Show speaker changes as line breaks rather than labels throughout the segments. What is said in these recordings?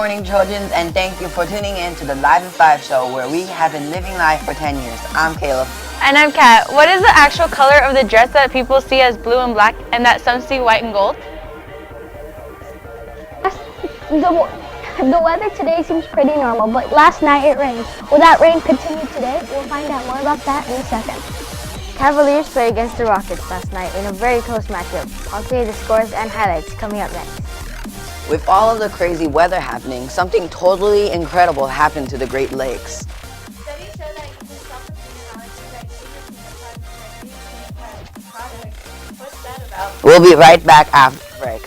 morning, children, and thank you for tuning in to the Live at 5 show where we have been living life for 10 years. I'm Caleb.
And I'm Kat. What is the actual color of the dress that people see as blue and black and that some see white and gold?
The weather today seems pretty normal, but last night it rained. Will that rain continue today? We'll find out more about that in a second.
Cavaliers played against the Rockets last night in a very close matchup. I'll tell you the scores and highlights coming up next.
With all of the crazy weather happening, something totally incredible happened to the Great Lakes.
Studies show that using self-esteem products. What's that about?
We'll be right back after the break.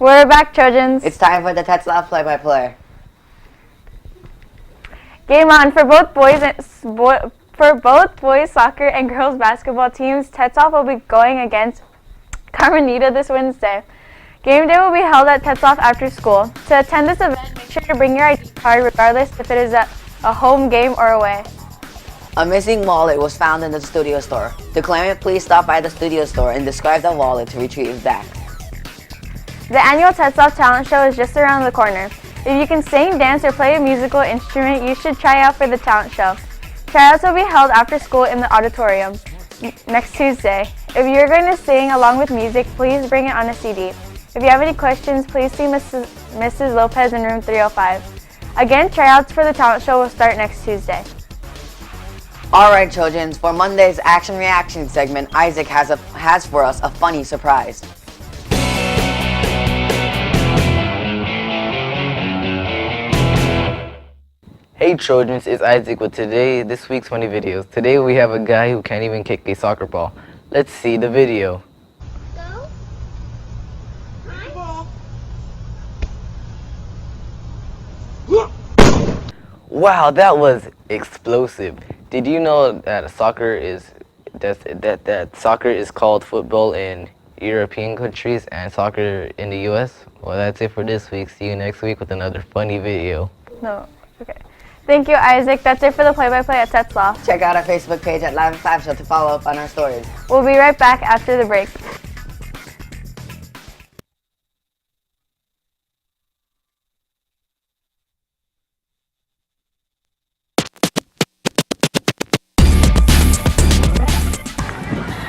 We're back, children.
It's time for the Tetzlaff play-by-play.
Game on for both boys soccer and girls basketball teams. Tetzlaff will be going against Carmenita this Wednesday. Game day will be held at Tetzlaff after school. To attend this event, make sure to bring your ID card regardless if it is a home game or away.
A missing wallet was found in the studio store. To claim it, please stop by the studio store and describe the wallet to retrieve it back.
The annual Tetzlaff talent show is just around the corner. If you can sing, dance, or play a musical instrument, you should try out for the talent show. Tryouts will be held after school in the auditorium next Tuesday. If you're going to sing along with music, please bring it on a CD. If you have any questions, please see Mrs. Lopez in room 305. Again, tryouts for the talent show will start next Tuesday.
Alright, children, for Monday's Action Reaction segment, Isaac has for us a funny surprise.
Hey children, it's Isaac with this week's funny videos. Today we have a guy who can't even kick a soccer ball. Let's see the video. Wow, that was explosive. Did you know that soccer is called football in European countries and soccer in the US? Well, that's it for this week. See you next week with another funny video.
No, okay. Thank you, Isaac. That's it for the play-by-play at Tetzlaff.
Check out our Facebook page at Live at 5 Show to follow up on our stories.
We'll be right back after the break.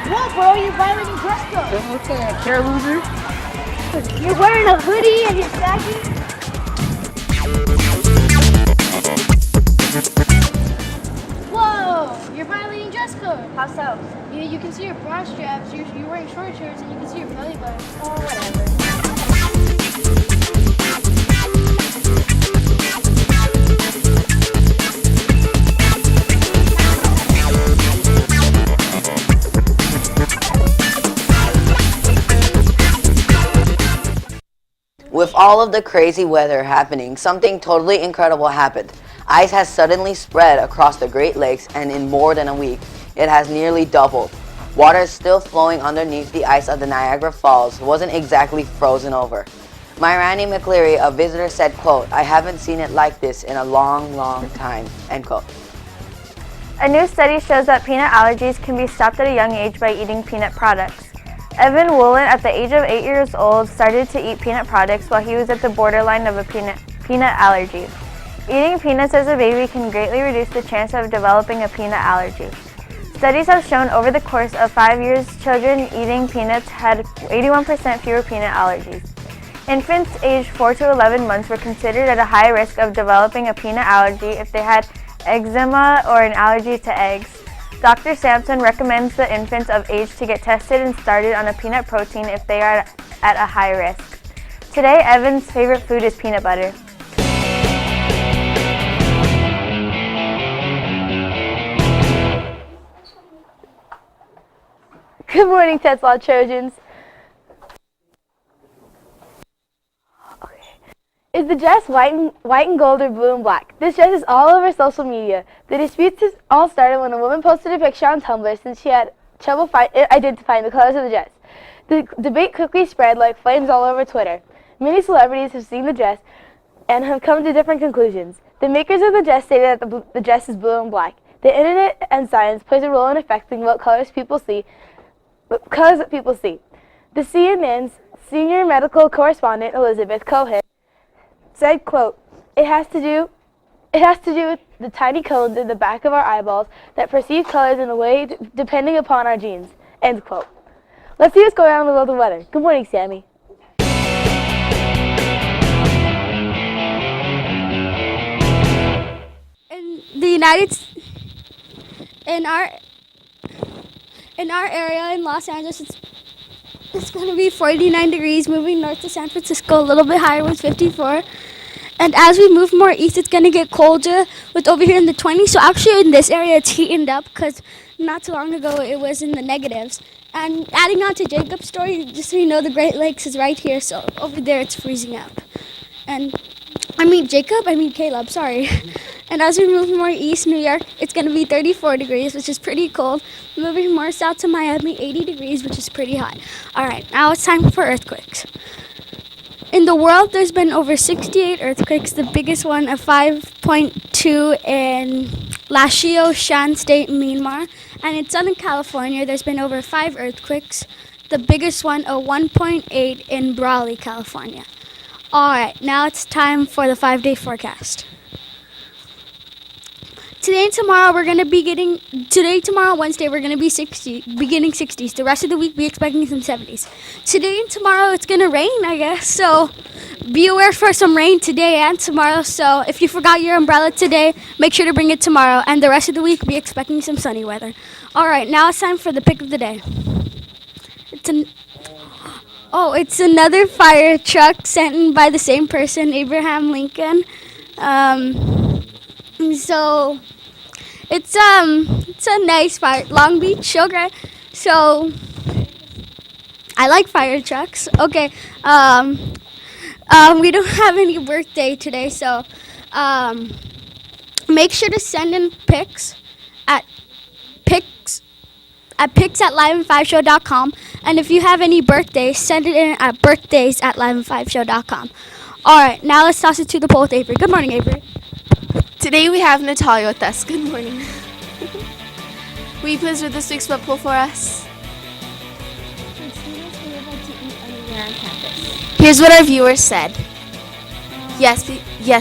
What, bro? You're violating dress code.
Okay, care loser.
You're wearing a hoodie and you're sagging. Whoa! You're violating dress code.
How so?
You can see your bra straps. You're wearing short shorts and you can see your belly button.
Oh, whatever.
With all of the crazy weather happening, something totally incredible happened. Ice has suddenly spread across the Great Lakes, and in more than a week, it has nearly doubled. Water is still flowing underneath the ice of the Niagara Falls, wasn't exactly frozen over. My Randy McCleary, a visitor, said, quote, "I haven't seen it like this in a long, long time," end quote.
A new study shows that peanut allergies can be stopped at a young age by eating peanut products. Evan Woolen, at the age of 8 years old, started to eat peanut products while he was at the borderline of a peanut allergy. Eating peanuts as a baby can greatly reduce the chance of developing a peanut allergy. Studies have shown over the course of 5 years, children eating peanuts had 81% fewer peanut allergies. Infants aged 4 to 11 months were considered at a high risk of developing a peanut allergy if they had eczema or an allergy to eggs. Dr. Sampson recommends the infants of age to get tested and started on a peanut protein if they are at a high risk. Today, Evan's favorite food is peanut butter. Good morning, Tetzlaff Trojans. Is the dress white and gold or blue and black? This dress is all over social media. The disputes all started when a woman posted a picture on Tumblr since she had trouble identifying the colors of the dress. The debate quickly spread like flames all over Twitter. Many celebrities have seen the dress and have come to different conclusions. The makers of the dress stated that the dress is blue and black. The internet and science plays a role in affecting what colors that people see. The CNN's senior medical correspondent, Elizabeth Cohen, said, quote, it has to do with the tiny cones in the back of our eyeballs that perceive colors in a way depending upon our genes, end quote. Let's see what's going on in the world of weather. Good morning, Sammy.
In our area in Los Angeles, it's going to be 49 degrees, moving north to San Francisco, a little bit higher with 54. And as we move more east, it's going to get colder with over here in the 20s. So actually in this area, it's heating up because not too long ago it was in the negatives. And adding on to Jacob's story, just so you know, the Great Lakes is right here. So over there, it's freezing up. And Caleb, sorry. And as we move more east, New York, it's going to be 34 degrees, which is pretty cold. Moving more south to Miami, 80 degrees, which is pretty hot. All right, now it's time for earthquakes. In the world, there's been over 68 earthquakes, the biggest one a 5.2 in Lashio Shan State, Myanmar. And in Southern California, there's been over 5 earthquakes, the biggest one a 1.8 in Brawley, California. All right, now it's time for the 5-day forecast. Wednesday, we're going to be beginning 60s. The rest of the week, be expecting some 70s. Today and tomorrow, it's going to rain, I guess. So be aware for some rain today and tomorrow. So if you forgot your umbrella today, make sure to bring it tomorrow. And the rest of the week, be expecting some sunny weather. All right, now it's time for the pick of the day. It's another fire truck sent in by the same person, Abraham Lincoln. So it's a nice fire, Long Beach, okay. So I like fire trucks. Okay. We don't have any birthday today, so make sure to send in pics at pics@liveand5show.com. And if you have any birthdays, send it in at birthdays@liveand5show.com. All right, now let's toss it to the poll with Avery. Good morning, Avery.
Today we have Natalia with us. Good morning. Will you please read this week's web poll for us?
Should students be able to eat anywhere on campus?
Here's what our viewers said. Yes,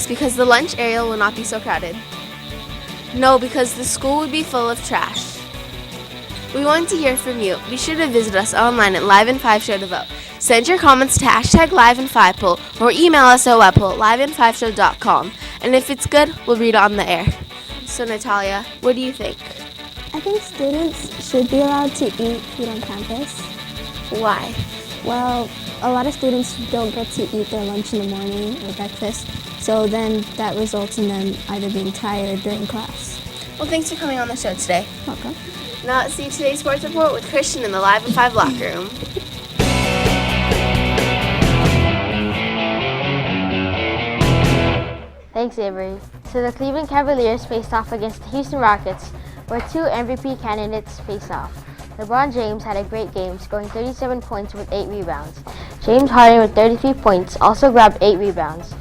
because the lunch area will not be so crowded. No, because the school would be full of trash. We want to hear from you. Be sure to visit us online at Live and 5 Show to vote. Send your comments to #LiveAnd5Poll or email us at webpoll@liveand5show.com. And if it's good, we'll read it on the air. So Natalia, what do you think?
I think students should be allowed to eat food on campus.
Why?
Well, a lot of students don't get to eat their lunch in the morning or breakfast, so then that results in them either being tired during class.
Well, thanks for coming on the show today.
Welcome.
Now let's see today's sports report with Christian in the Live and 5 locker room.
Thanks, Avery. So the Cleveland Cavaliers faced off against the Houston Rockets, where two MVP candidates faced off. LeBron James had a great game, scoring 37 points with 8 rebounds. James Harden with 33 points also grabbed 8 rebounds.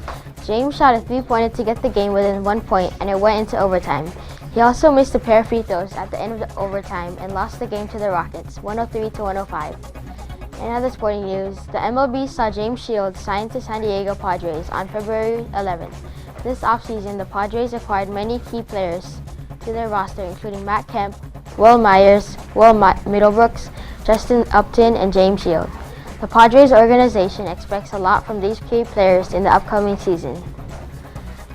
James shot a three-pointer to get the game within 1 point, and it went into overtime. He also missed a pair of free throws at the end of the overtime and lost the game to the Rockets, 103-105. In other sporting news, the MLB saw James Shields signed to San Diego Padres on February 11th. This offseason, the Padres acquired many key players to their roster, including Matt Kemp, Will Myers, Middlebrooks, Justin Upton, and James Shields. The Padres organization expects a lot from these key players in the upcoming season.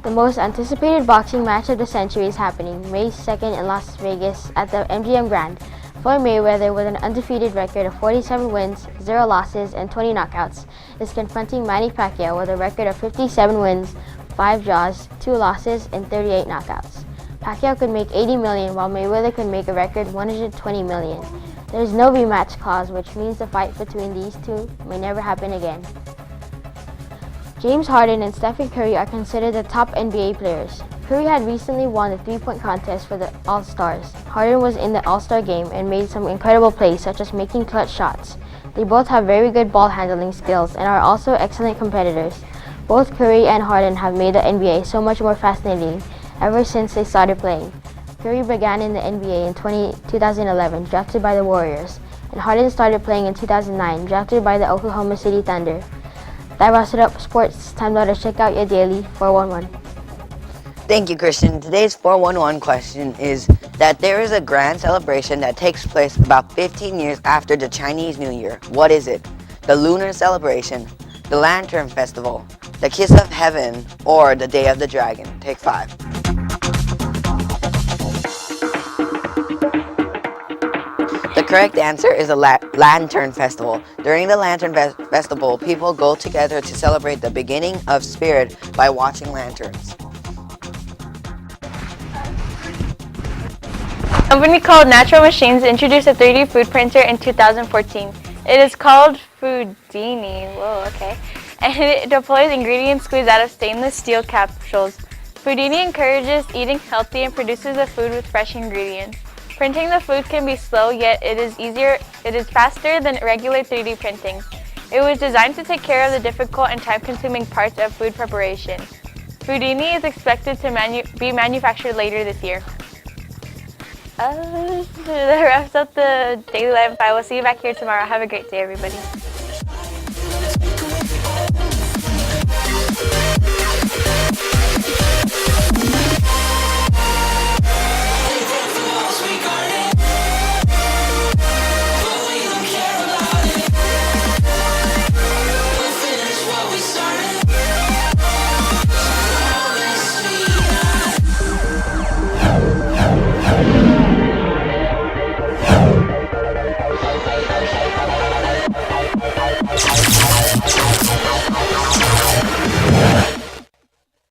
The most anticipated boxing match of the century is happening May 2nd in Las Vegas at the MGM Grand. Floyd Mayweather, with an undefeated record of 47 wins, 0 losses, and 20 knockouts, is confronting Manny Pacquiao with a record of 57 wins, 5 draws, 2 losses, and 38 knockouts. Pacquiao could make $80 million, while Mayweather could make a record $120 million. There is no rematch clause, which means the fight between these two may never happen again. James Harden and Stephen Curry are considered the top NBA players. Curry had recently won the three-point contest for the All-Stars. Harden was in the All-Star game and made some incredible plays, such as making clutch shots. They both have very good ball handling skills and are also excellent competitors. Both Curry and Harden have made the NBA so much more fascinating ever since they started playing. Curry began in the NBA in 2011, drafted by the Warriors, and Harden started playing in 2009, drafted by the Oklahoma City Thunder. That wraps it up for sports. Time now to check out your daily 411.
Thank you, Christian. Today's 411 question is that there is a grand celebration that takes place about 15 years after the Chinese New Year. What is it? The Lunar Celebration, the Lantern Festival, the Kiss of Heaven, or the Day of the Dragon? Take 5. The correct answer is the Lantern Festival. During the Lantern Festival, people go together to celebrate the beginning of spirit by watching lanterns.
A company called Natural Machines introduced a 3D food printer in 2014. It is called Foodini. Whoa, okay. And it deploys ingredients squeezed out of stainless steel capsules. Foodini encourages eating healthy and produces the food with fresh ingredients. Printing the food can be slow, yet it is faster than regular 3D printing. It was designed to take care of the difficult and time-consuming parts of food preparation. Foodini is expected to be manufactured later this year. That wraps up the Daily Live 5. We'll see you back here tomorrow. Have a great day, everybody.